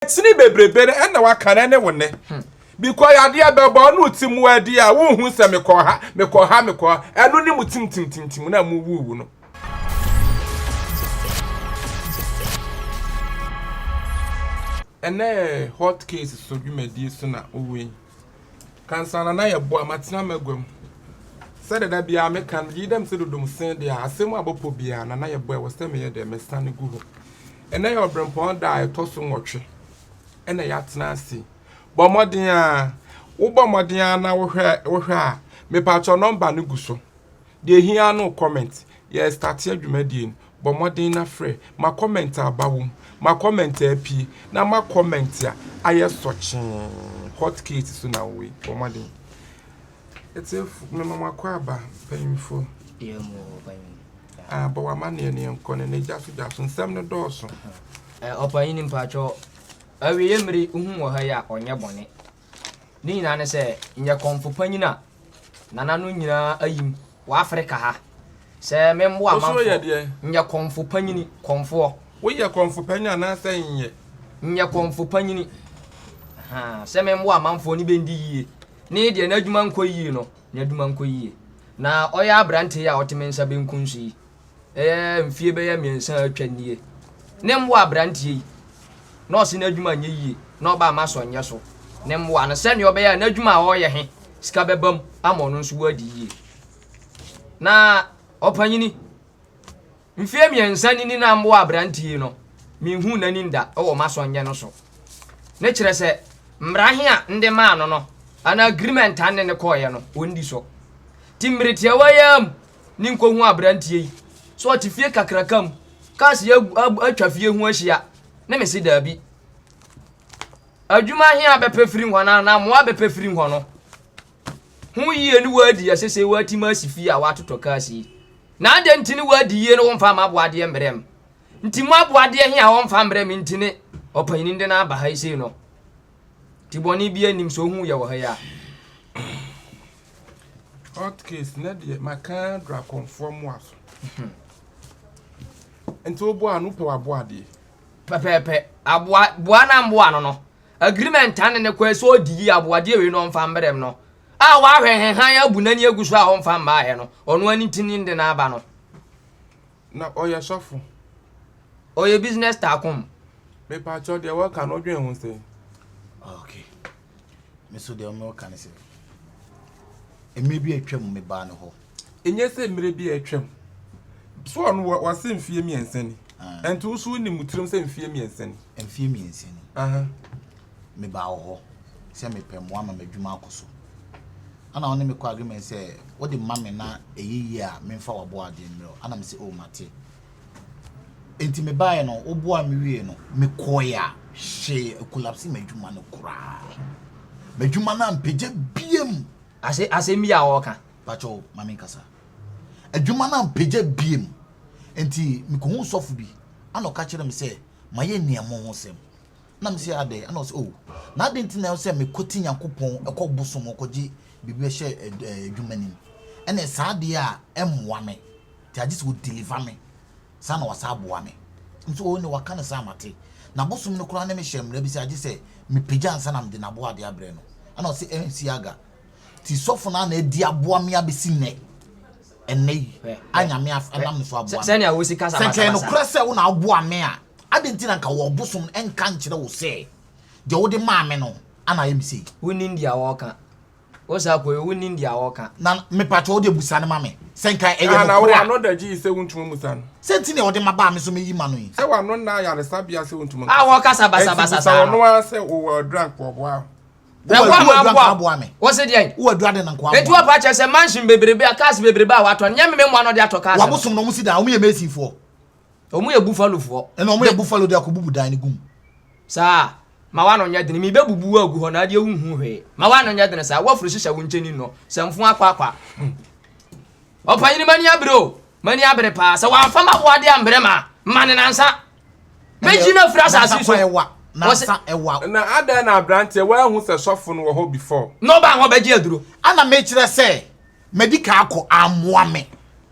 Sini bebrebe and na waka na ne wonne. Because ade bebo no timu ade a wo hu se me ko ha enu ni mutim na mu wu no. Ene hot case so dwumadi so na owe. Kansana na ye bo amatina magwam. Said that be a mekan yi dem se dodom sen de asem abopo bia na ye bo e wo se me ye de me stand gu ho. Ene ye obrempon da to so nwotwe. Ene ya tena ase. Bo modin a wo bo modin a na wo hwe a me patcho number no gu so. De hia no comment. Ye start adwumadi bo modin na frɛ ma comment abawo ma comment api na ma comment a aye sochin hot case so na we bo modin it's if me mama kwa aba payimfo ye mo payim bo wa mane ne nkone ne jaso nsem no dooso opayin ni mpacho awie yemri hu wo ha ya onye bone ni nyina ne se nye konfo panyina nananu nyina ayim wa Africa ha se me mbo amafo nye konfo panyini konfo wo ye konfo panya na se nye konfo panyini se me mbo amafo ni bendi yie ni de na adwuma nko yie no na adwuma nko yie na oya abrante ya otemensa benkunsu yi mfie be ya miensa atwanie ne mbo abrante yi no se na adwuma nye yie no ba amaso nye so ne mbo na se ne obeya na adwuma a oye he sika bebam amo no nso wadi yie na opanyini mfie miensa ni na mbo abrante yi no minhu nani nda o maso nye no so ne kire se mrahe a nde ma no an agreement ane ne koye no wondi so timretia wayam ni nkohu abrante yi so atifie kakrakam kas ya atwafie hu ahia ne me se daabi adwuma hia bepefiri hwana na mo abepefiri hwono hu yie ni wadi asese wati masifie a watoto kasi na ade ntini wadi yie no wonfa ma boade mbrem ntimo aboade hia wonfa mbrem ntini opanyini de na aba ha ise no tiboni bia nim so hu ya wo ha ya hot case na de maka dra conform waso ento bo anu pe waboade pepepe aboa na mboa no agreement ane ne kwa so di aboade we no mfa mbrem no a wa hwenhan ya bunani aguso a mfa mba he no ono ani tini nde na aba no na oya sofo oya business takum me pa cho de work no dwen hu se. Okay. Meso de o kan se. Emme bi atwam me ba ne ho. Enye se mire bi atwam. So on wase mfie miensa ni. Ento so ni mutrim se mfie miensa ni. Mfie miensa ni. Aha. Me ba ho. Se me pem wa ma madwuma akoso. Ana woni me ko agreement se wo de mame na eyiyi a me mfa wabo ade mro. Ana me se o mate. Enti me ba ye no obo a me wie no me koya. She collapse madwuma no kura. Madwuma na mpege biem. Ase mi ya woka. Pacho mame kasa. Adwuma na mpege biem. Enti me ko hu sofu bi. Ana ka kire me se maye niamo ho sem. Na me se ade ana se oh. Na ade nti na se me koti Nyankopon ekọbosom okoji bibi hye adwuma nim. Ene sa ade a emwa me. Ti agisi wo deliver me. Sa na wasa aboa me. Nso o ne waka na sa mate. Na bosom no kura na me hyemra bi se agi se me pagya ansa na me de na boa de abre no ana se ensi aga ti sofo na edi aboa me abesi ne enei anya me anam so aboa se na wo sika sa se no kura se wo na aboa me a ade nti na nka wo bosom enka nkire wo se de wo de ma me no ana yem sei woni ndia woka wo sa ko woni ndia woka na me pato wo de busa ne ma me se nka eye no kura na no da ji se wontum musa no se nti ne wo de ma ba me so me yi ma no yi se wa no na ya resabia se wontum wo kasa basa sa no wa se wo drunk po boa wo aboa me wo se de wo aduade na nko aboa etu apa che se mansion bebrebe a cars bebrebe a wato nya me mo no de ato cars wa bosom no mu si da o mu ye mesifo o mu ye buffalo fo ena o mu ye buffalo de akobubu dan ne gum sa ma wa no nya de mi bebubu agu ho na de hunhu hwe ma wa no nya de sa wa furu hihya wo ncheni no samfu akwa opanyini mani abre pa sa wa fama boade ambre ma mane nansa meji na frasa asiso na sa ewa na ada na abrante wa hu se sofo no ho before no ba ho beji aduro ana me kire se medical akọ amoa me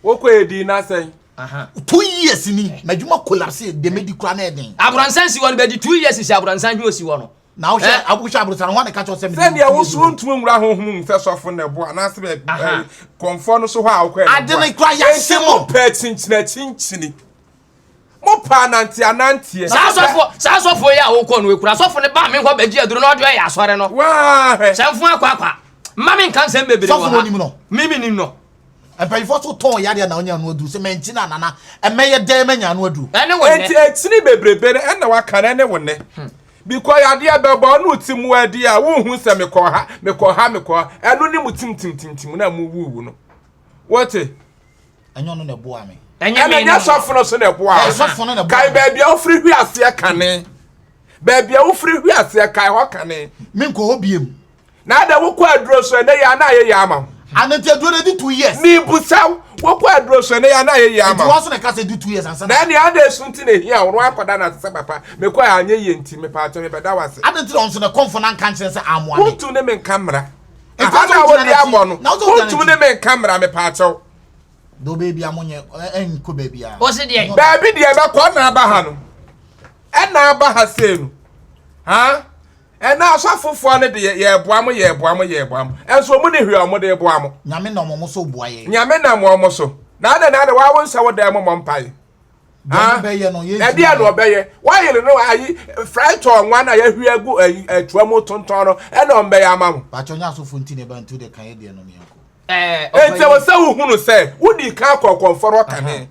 woko edi na sen 2 years ni madwuma collapse de medi kura na eden abransan si won be di 2 years si abransan hi osi wono na wo hwe abusha abransan ho na ka cho se me se dia wo so ntuma nwura honhom se sofo na bo na se be konfo no so ho a wo kwa ade ne kura ya semo pe chinchini mo pa anantie sa sofo ya wo ko no we kura sofo ne ba me ho bagi aduro no de ya asore no wa sanfo akwa mama nkan se mbebere wo sofo nim no mimi nim no epai fo so ton yade na onya no adu se menchi na nana emeye de menya no adu ene wonne etini bebrebe na waka na ene wonne because yade abeba no timu adi a wo hu se mekọ ha enu ni mutim na mu wuwu no what enyo no na bo ame enya sofo no so na bo a sofo no na bo kai baby ofri hu ase kane baby ofri hu ase kai ho kane minko obiem na da wo kwa aduro so na ya na ye ama ananti aduro di 2 years ni busaw wo kwa aduro so na ya na ye ama ti waso na ka se di 2 years ansa na ni ada sunti na hia wo akoda na se papa me kwa ya anye ye nti me pa ato me beda wase ananti on so na konfo na nka nkyere se amwa me hutu ne me kamera ana wo dia mo no hutu ne me kamera me pa ato do baby amonye enko baby a o se de baby de be ko na aba ha no na aba ha se no ha na asafofo ne de ye boam enso mu ne hwe omo de boam nyame na omo so boaye nyame na mo so na wa won sa wo da mo mpai ha be ye no ye e dia no be ye wa yele no ayi fright on wan na ye hwe agu atua mo tonton no e no mbe ya amam ba chonya asofo ntine ba ntu de kan ye de no me yako ente wo sa wo hunu se wodi ka konforo kane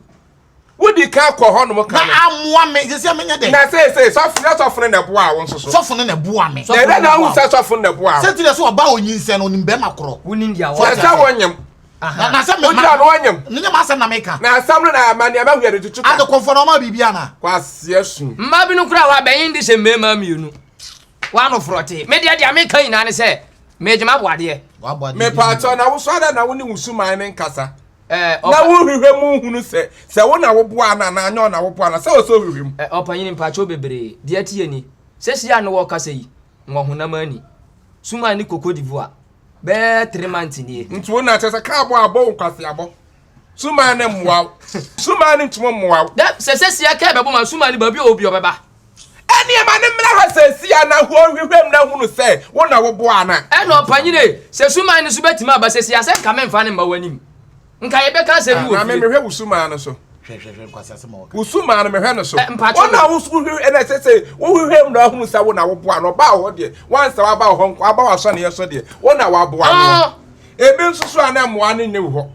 wodi ka ko ho no mo kane na amwa me se amenya de na se sofo na bo a won so sofo ne boa me na hu se sofo na bo a se ti de so ba onyinse no nimbe makoro woni ndia wo se wonyem na se me wodi na wonyem ne ma asem na meka na asam no na mani aba hu de tutu ade konforo ma bibia na kwase asu mma bi no kura wa beyin di se mema mienu wa no frote me dia dia me kan ina ne se me jema boade me pa cho na wo so ada na wo ni wusuman ne nkasa na wo hwehwe mu hunu se wo na wo boa na na anyo na wo boa na se wo so hwehwe mu opanyin mpacho bebre dia tie ni se sia no wo kasa yi ngo honam ani suma ni Cote d'Ivoire be 3 months ni ntu wo na chese ka abo abo kwase abo suma ne mwa suma ne ntumo mwa da se sia ka be bo ma suma ni ba bi obi obeba eni e ma ne mra ha se sia na ho hwehwe mu na hunu se wo na wo boa na no opanyin se suma ni so betima ba se sia se ka me mfa ne ma wanim nka ye be ka se bi wo na me hwe wusuma no so hwe kwase asem wo wusuma no me hwe no so ona wo su hwe na se wo hwe mu na hunu se wo na wo boa no ba ho de wansa wa ba ho nko aba wa so ne yeso de wo na wa boa no ebe nsusu ana moa ne nyewu ho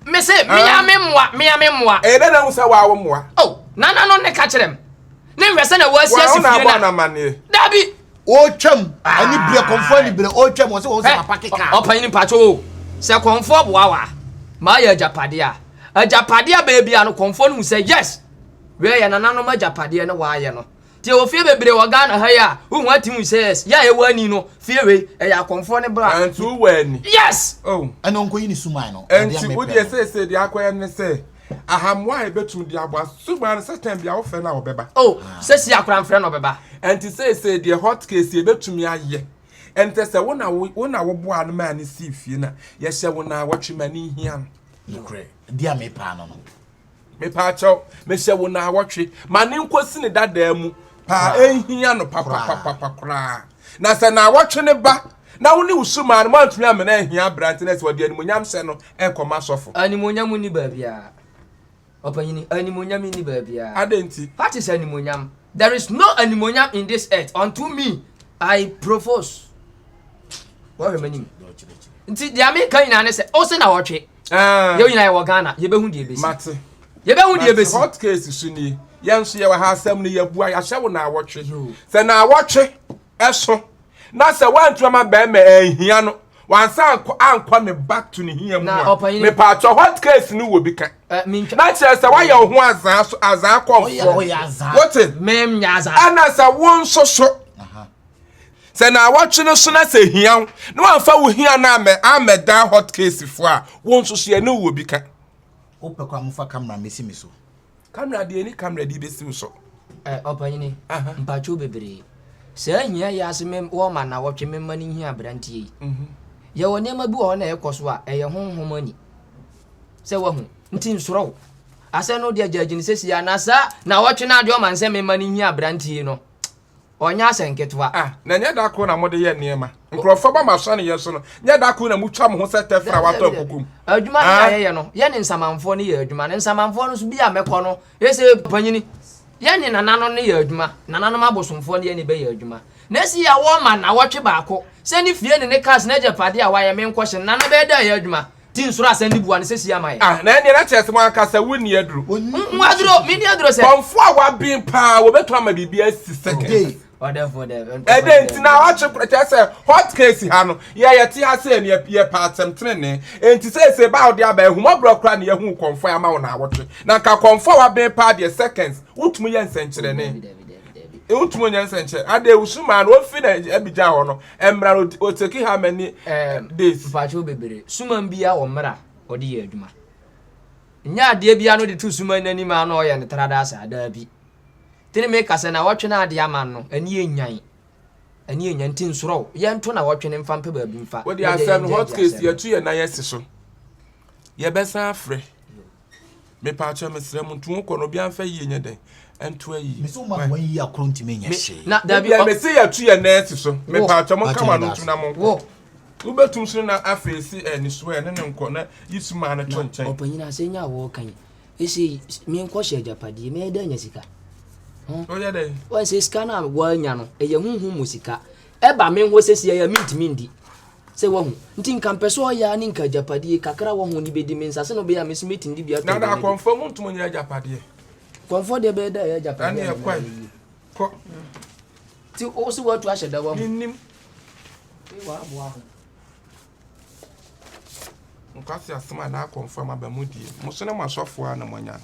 me se me moa e de na wo se wa wo moa oh na no ne ka kirem ne nwese na wo asia si fie na mane dabi o twam ani bre konfo ni bre o twam wo se wo se papa keka opanyin pacho se konfo boawa ma ya japade a baby ano konfo no say yes we ya nanano ma japade no wa ye no tie o fie bebre wo Ghana ha ya hu atimu says ya ye wani no fie we ya konfo ne bra antu wani yes oh ana onko yi ni suman no antu wo de say de akoya ne say ahamwa e betum de abo suman certain bia wo fe na wo beba oh se si akora mfre no beba antu say de hot case e betum aye ente se wo na wo boa no ma ne si fie na ye hye wo na watwe mani hia nokre dia me pa no me pa cho me hye wo na watwe mani nkosi ne dada mu pa ehia no papa kra na se na watwe ne ba na wo ni usuma no mantumi amena ehia brantness wo de animonyam se no enkoma sofo animonyam ni ba bia opanyini animonyam ni ba bia adenti what is animonyam there is no animonyam in this earth unto me I propose what remaining nti dia me kan ina ne se o se na wotwe ye nyina ye wo Ghana ye behu die besi mate ye behu die besi hot case suni ye nso ye wa ha asem ne ye bua ya hye wo na wotwe se na wotwe eso na se wantu ma ba ma ehia no wansa ankwa me back to ne hia mu me pa cho hot case ni wo bi kan na chere se wa ye ho azan komfo what mem nyaza ana se won so se na watch no so na se hian no amfa wo hian na ameda hot case fo a won so so ye no wo bi ka o pe kwa mfa camera mesi mi so camera de ni camera di besi so opanyini mpacho bebre se hia ya se mem wo ma na wotwe mem mani hia brantie ye woni ma bi wo na ekoso a eye honhom ani se wo hu nti nsoro ase no de judge ni sesi ya na sa na wotwe na de o man se me mani hi abrantie no onya asenketwa na nya da ko na mo de ye niema nkrofo ba ma so ne ye so no nya da ko na mu twa mo ho se tefra wato akukum adwuma na ye no ye ne nsamanfo ne ye adwuma ne nsamanfo no so bi a mekọ no ese panyini ye ne nanano ne ye adwuma nanano mabosomfo ne ye ne be ye adwuma na esi ya wo ma na wotwe baako se ni fie ne kas na japade a waye me nkwohye na na be da ye adwuma tin sura asandi buwa ne sesi ya mai na ene na chese mo akasa woni aduru aduru mi ni aduru se konfo a wa bin pa wo beto ama bibia 6 seconds enti na wache chese hot case ha no ye ti ha se ne ye patem trene enti se ba odi aba ehu mo bro kra ne ye hu konfo ama wo na woche na ka konfo wa bin pa de seconds utumu ye nsenkyere ne utumu ye nsenkyere ade usuma na ofi na abija ho no emra oteki ha mani days facho bebere suma mbia wo mra odi ye adwuma nya ade bia no de tu suma nani ma no ye ne trada asa da bi tini me kase na wotwe na ade ama no ani enyan tin soro ye nto na wotwe ne mfa mpe ba bi mfa wodi asem hot case ye tu ye na ye siso ye besa afre me pa cha mesre mu tu ko no bia mfa yi nye den ento ayi me so ma wan yi akronti me nya she na da bi me se ye tu ye na siso me pa cha mo kama no tu na mo wo ubetum so na afesi ni so ye ne nko na yisuma na tonchen opanyina se nya wo kan esi mi nko hye japade me da nya sika oya dey wa se sika na wa nya no eye hunhu musika eba me ho sesi ya mintimi ndi se wo hu nti nka mpeso ya ni nka japade kakra wo hu ni bedi me nsase no be ya mesmeti ndi bia na da confirm ntum nya japade confirm de be da ya japade ani ekwa ko ti o se wa tu ahye da wo nim wa abo aho nkasi asema na confirm abamudie mo so na masofo na monya